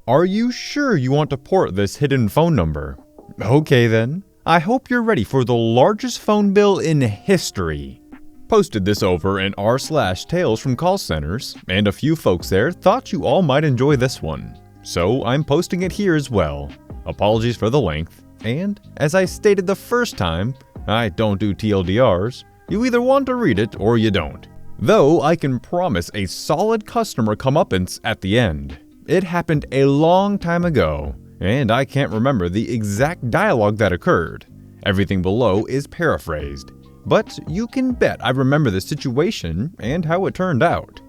Are you sure you want to port this hidden phone number? Okay then, I hope you're ready for the largest phone bill in history. Posted this over in r/tales from call centers, and a few folks there thought you all might enjoy this one. So I'm posting it here as well. Apologies for the length, and as I stated the first time, I don't do TLDRs. You either want to read it or you don't. Though I can promise a solid customer comeuppance at the end. It happened a long time ago, and I can't remember the exact dialogue that occurred. Everything below is paraphrased, but you can bet I remember the situation and how it turned out.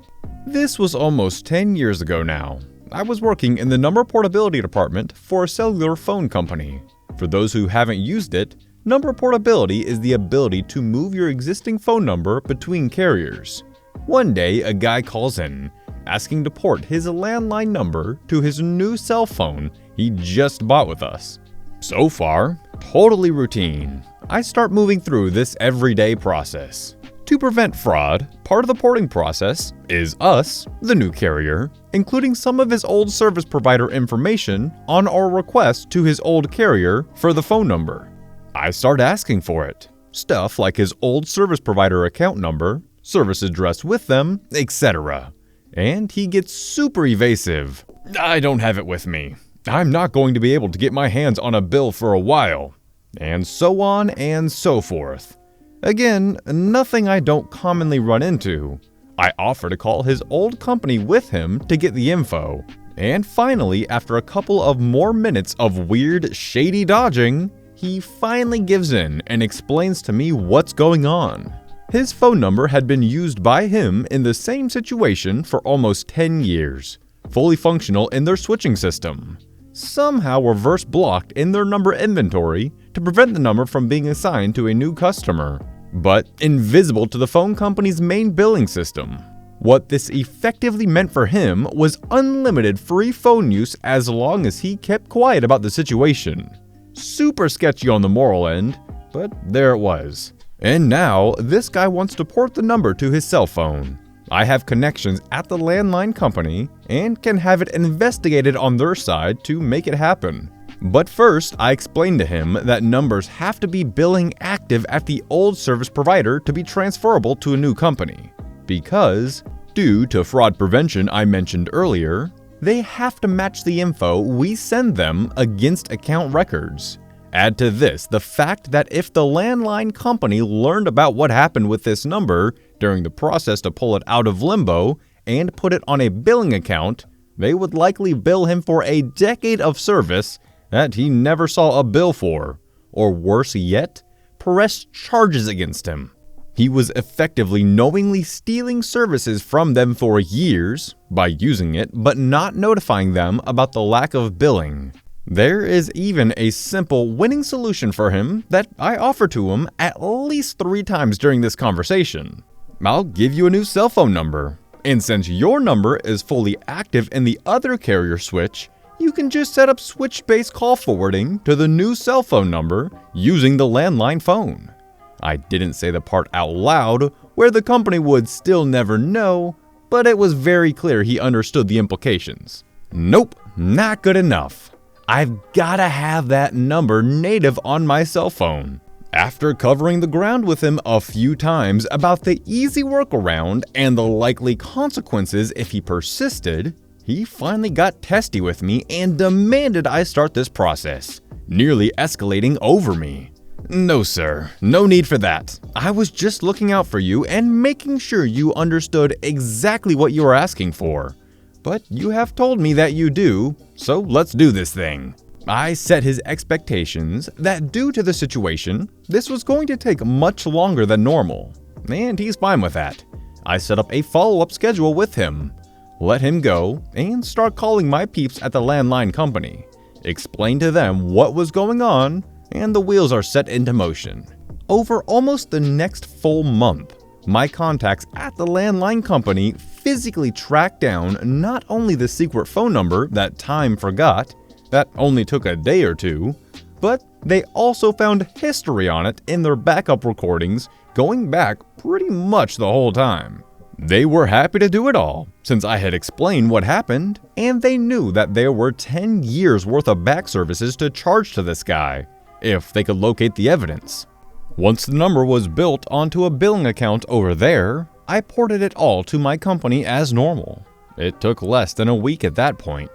This was almost 10 years ago now. I was working in the number portability department for a cellular phone company. For those who haven't used it, number portability is the ability to move your existing phone number between carriers. One day, a guy calls in, asking to port his landline number to his new cell phone he just bought with us. So far, totally routine. I start moving through this everyday process. To prevent fraud, part of the porting process is us, the new carrier, including some of his old service provider information on our request to his old carrier for the phone number. I start asking for it. Stuff like his old service provider account number, service address with them, etc. And he gets super evasive. I don't have it with me. I'm not going to be able to get my hands on a bill for a while. And so on and so forth. Again, nothing I don't commonly run into. I offer to call his old company with him to get the info. And finally, after a couple of more minutes of weird, shady dodging, he finally gives in and explains to me what's going on. His phone number had been used by him in the same situation for almost 10 years, fully functional in their switching system. Somehow reverse blocked in their number inventory to prevent the number from being assigned to a new customer, but invisible to the phone company's main billing system. What this effectively meant for him was unlimited free phone use as long as he kept quiet about the situation. Super sketchy on the moral end, but there it was. And now, this guy wants to port the number to his cell phone. I have connections at the landline company and can have it investigated on their side to make it happen. But first, I explained to him that numbers have to be billing active at the old service provider to be transferable to a new company. Because, due to fraud prevention I mentioned earlier, they have to match the info we send them against account records. Add to this the fact that if the landline company learned about what happened with this number during the process to pull it out of limbo and put it on a billing account, they would likely bill him for a decade of service that he never saw a bill for, or worse yet, press charges against him. He was effectively knowingly stealing services from them for years by using it but not notifying them about the lack of billing. There is even a simple winning solution for him that I offer to him at least 3 times during this conversation. I'll give you a new cell phone number, and since your number is fully active in the other carrier switch, you can just set up switch-based call forwarding to the new cell phone number using the landline phone. I didn't say the part out loud where the company would still never know, but it was very clear he understood the implications. Nope, not good enough. I've gotta have that number native on my cell phone. After covering the ground with him a few times about the easy workaround and the likely consequences if he persisted, he finally got testy with me and demanded I start this process, nearly escalating over me. No sir, no need for that. I was just looking out for you and making sure you understood exactly what you were asking for. But you have told me that you do, so let's do this thing. I set his expectations that due to the situation, this was going to take much longer than normal, and he's fine with that. I set up a follow-up schedule with him, let him go, and start calling my peeps at the landline company, explain to them what was going on, and the wheels are set into motion. Over almost the next full month, my contacts at the landline company physically tracked down not only the secret phone number that time forgot, that only took a day or two, but they also found history on it in their backup recordings going back pretty much the whole time. They were happy to do it all, since I had explained what happened, and they knew that there were 10 years worth of back services to charge to this guy, if they could locate the evidence. Once the number was built onto a billing account over there, I ported it all to my company as normal. It took less than a week at that point.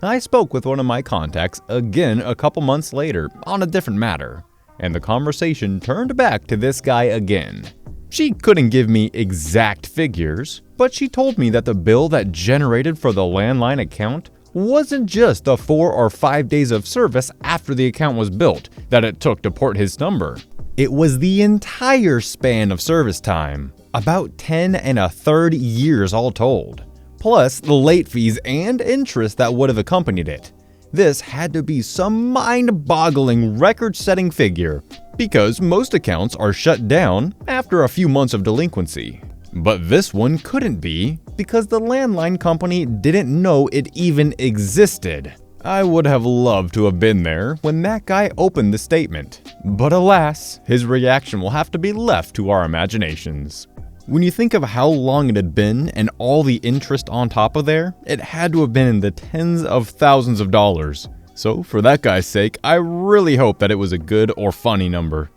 I spoke with one of my contacts again a couple months later on a different matter, and the conversation turned back to this guy again. She couldn't give me exact figures, but she told me that the bill that generated for the landline account wasn't just the 4 or 5 days of service after the account was built that it took to port his number. It was the entire span of service time, about 10 1/3 years all told, plus the late fees and interest that would have accompanied it. This had to be some mind-boggling, record-setting figure, because most accounts are shut down after a few months of delinquency. But this one couldn't be, because the landline company didn't know it even existed. I would have loved to have been there when that guy opened the statement, but alas, his reaction will have to be left to our imaginations. When you think of how long it had been and all the interest on top of there, it had to have been in the tens of thousands of dollars. So for that guy's sake, I really hope that it was a good or funny number.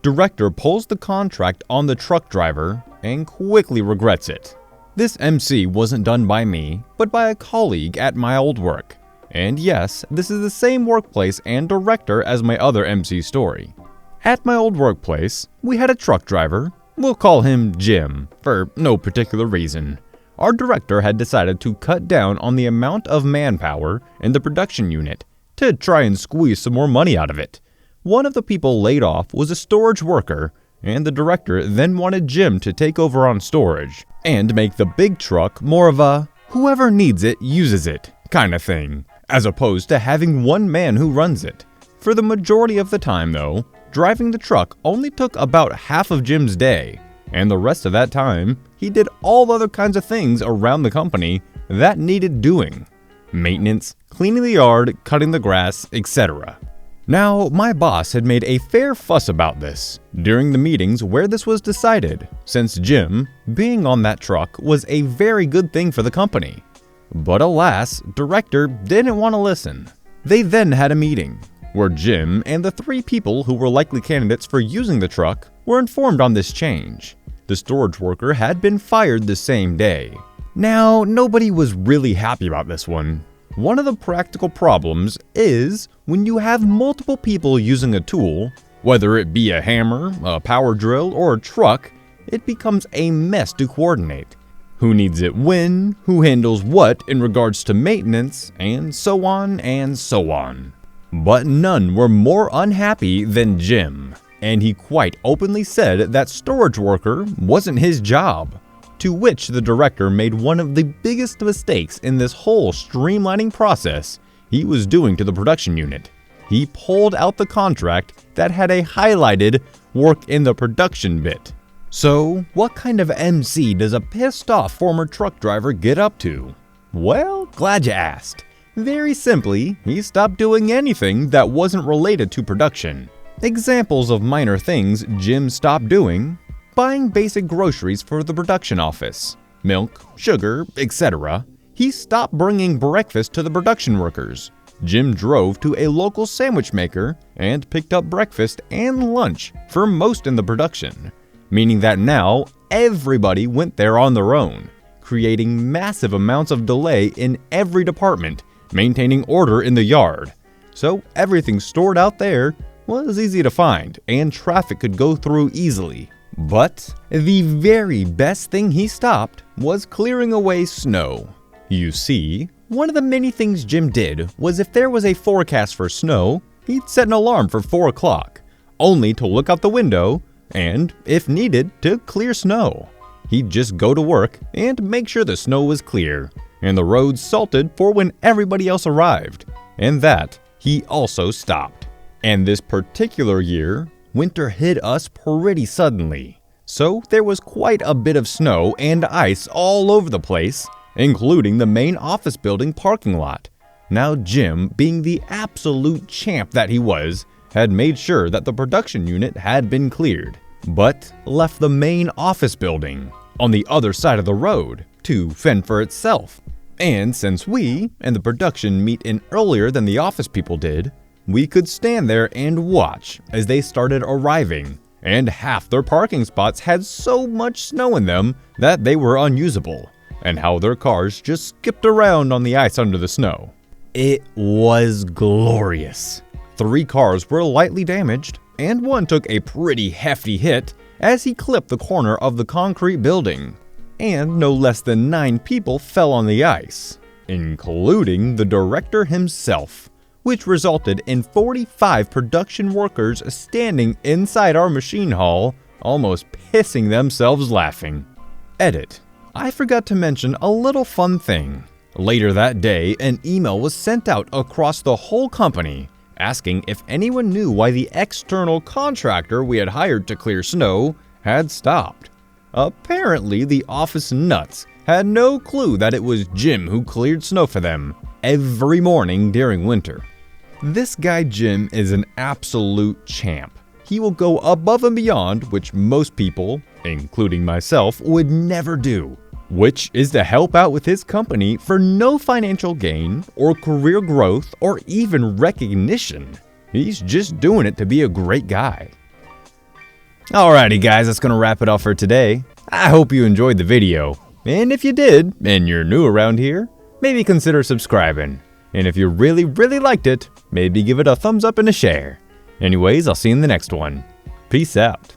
Director pulls the contract on the truck driver and quickly regrets it. This MC wasn't done by me, but by a colleague at my old work. And yes, this is the same workplace and director as my other MC story. At my old workplace, we had a truck driver. We'll call him Jim, for no particular reason. Our director had decided to cut down on the amount of manpower in the production unit to try and squeeze some more money out of it. One of the people laid off was a storage worker, and the director then wanted Jim to take over on storage and make the big truck more of a whoever needs it uses it kind of thing, as opposed to having one man who runs it. For the majority of the time though, driving the truck only took about half of Jim's day, and the rest of that time, he did all other kinds of things around the company that needed doing. Maintenance, cleaning the yard, cutting the grass, etc. Now, my boss had made a fair fuss about this during the meetings where this was decided, since Jim, being on that truck, was a very good thing for the company. But alas, director didn't want to listen. They then had a meeting, where Jim and the 3 people who were likely candidates for using the truck were informed on this change. The storage worker had been fired the same day. Now, nobody was really happy about this one. One of the practical problems is when you have multiple people using a tool, whether it be a hammer, a power drill, or a truck, it becomes a mess to coordinate. Who needs it when, who handles what in regards to maintenance, and so on and so on. But none were more unhappy than Jim, and he quite openly said that storage worker wasn't his job. To which the director made one of the biggest mistakes in this whole streamlining process he was doing to the production unit. He pulled out the contract that had a highlighted "work in the production" bit. So, what kind of MC does a pissed off former truck driver get up to? Well, glad you asked. Very simply, he stopped doing anything that wasn't related to production. Examples of minor things Jim stopped doing: buying basic groceries for the production office, milk, sugar, etc. He stopped bringing breakfast to the production workers. Jim drove to a local sandwich maker and picked up breakfast and lunch for most in the production, meaning that now everybody went there on their own, creating massive amounts of delay in every department, maintaining order in the yard. So everything stored out there was easy to find and traffic could go through easily. But the very best thing he stopped was clearing away snow. You see, one of the many things Jim did was if there was a forecast for snow, he'd set an alarm for 4 o'clock, only to look out the window and, if needed, to clear snow. He'd just go to work and make sure the snow was clear and the roads salted for when everybody else arrived, and that he also stopped. And this particular year, winter hit us pretty suddenly, so there was quite a bit of snow and ice all over the place, including the main office building parking lot. Now Jim, being the absolute champ that he was, had made sure that the production unit had been cleared. but left the main office building on the other side of the road to fend for itself. And since we and the production meet in earlier than the office people did, we could stand there and watch as they started arriving, and half their parking spots had so much snow in them that they were unusable, and how their cars just skipped around on the ice under the snow. It was glorious. 3 cars were lightly damaged, and one took a pretty hefty hit as he clipped the corner of the concrete building. And no less than 9 people fell on the ice, including the director himself, which resulted in 45 production workers standing inside our machine hall, almost pissing themselves laughing. Edit. I forgot to mention a little fun thing. Later that day, an email was sent out across the whole company asking if anyone knew why the external contractor we had hired to clear snow had stopped. Apparently, the office nuts had no clue that it was Jim who cleared snow for them every morning during winter. This guy Jim is an absolute champ. He will go above and beyond, which most people, including myself, would never do, which is to help out with his company for no financial gain or career growth or even recognition. He's just doing it to be a great guy. Alrighty guys, that's gonna wrap it up for today. I hope you enjoyed the video, and if you did, and you're new around here, maybe consider subscribing. And if you really liked it, maybe give it a thumbs up and a share. Anyways, I'll see you in the next one. Peace out.